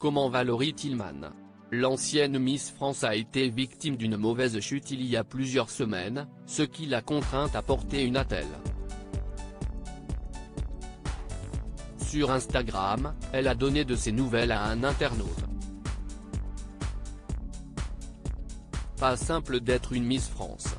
Comment va Laurie Tillman? L'ancienne Miss France a été victime d'une mauvaise chute il y a plusieurs semaines, ce qui l'a contrainte à porter une attelle. Sur Instagram, elle a donné de ses nouvelles à un internaute. Pas simple d'être une Miss France.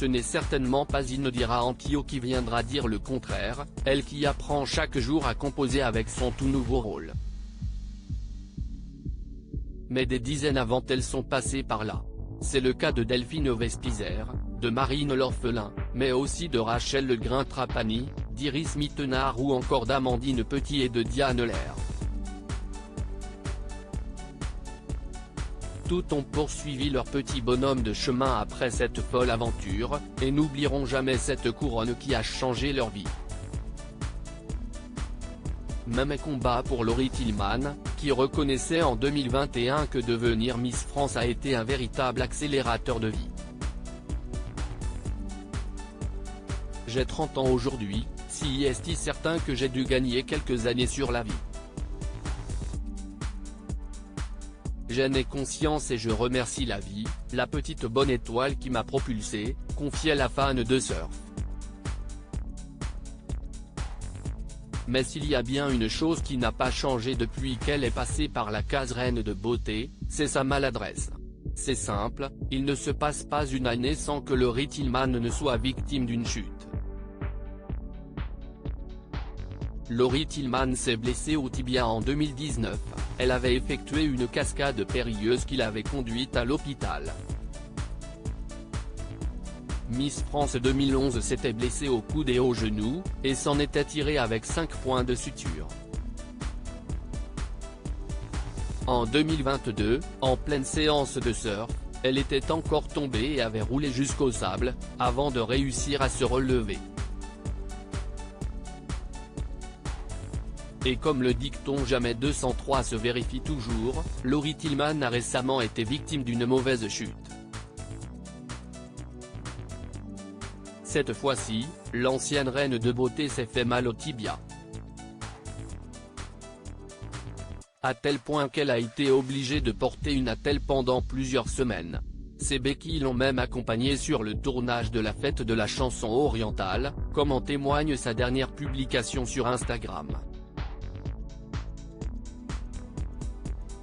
Ce n'est certainement pas Inodira Antio qui viendra dire le contraire, elle qui apprend chaque jour à composer avec son tout nouveau rôle. Mais des dizaines avant elles sont passées par là. C'est le cas de Delphine Vespizer, de Marine l'Orphelin, mais aussi de Rachel Le Grain-Trapani, d'Iris Mittenard ou encore d'Amandine Petit et de Diane Lair. Toutes ont poursuivi leur petit bonhomme de chemin après cette folle aventure, et n'oublieront jamais cette couronne qui a changé leur vie. Même combat pour Laurie Tillman, qui reconnaissait en 2021 que devenir Miss France a été un véritable accélérateur de vie. J'ai 30 ans aujourd'hui, si est certain que j'ai dû gagner quelques années sur la vie. J'en ai conscience et je remercie la vie, la petite bonne étoile qui m'a propulsé, confiait la fan de surf. Mais s'il y a bien une chose qui n'a pas changé depuis qu'elle est passée par la case reine de beauté, c'est sa maladresse. C'est simple, il ne se passe pas une année sans que Laurie Tillman ne soit victime d'une chute. Laurie Tillman s'est blessée au tibia en 2019, elle avait effectué une cascade périlleuse qui l'avait conduite à l'hôpital. Miss France 2011 s'était blessée au coude et au genou, et s'en était tirée avec 5 points de suture. En 2022, en pleine séance de surf, elle était encore tombée et avait roulé jusqu'au sable, avant de réussir à se relever. Et comme le dicton jamais 203 se vérifie toujours, Laurie Tillman a récemment été victime d'une mauvaise chute. Cette fois-ci, l'ancienne reine de beauté s'est fait mal au tibia. À tel point qu'elle a été obligée de porter une attelle pendant plusieurs semaines. Ses béquilles l'ont même accompagnée sur le tournage de la fête de la chanson orientale, comme en témoigne sa dernière publication sur Instagram.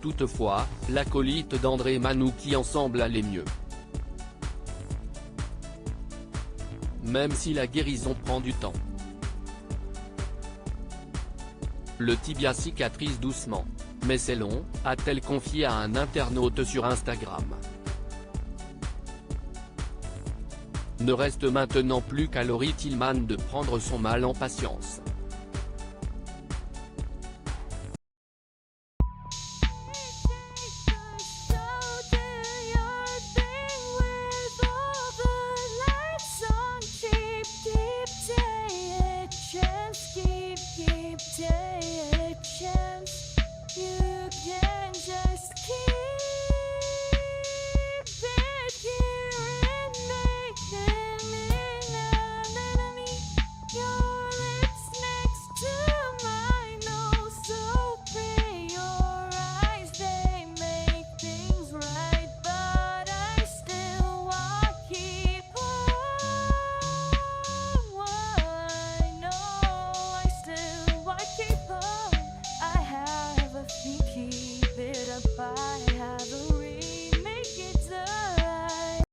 Toutefois, l'acolyte d'André Manoukian ensemble allait mieux. Même si la guérison prend du temps. Le tibia cicatrise doucement, mais c'est long, a-t-elle confié à un internaute sur Instagram. Ne reste maintenant plus qu'à Laurie Tillman de prendre son mal en patience.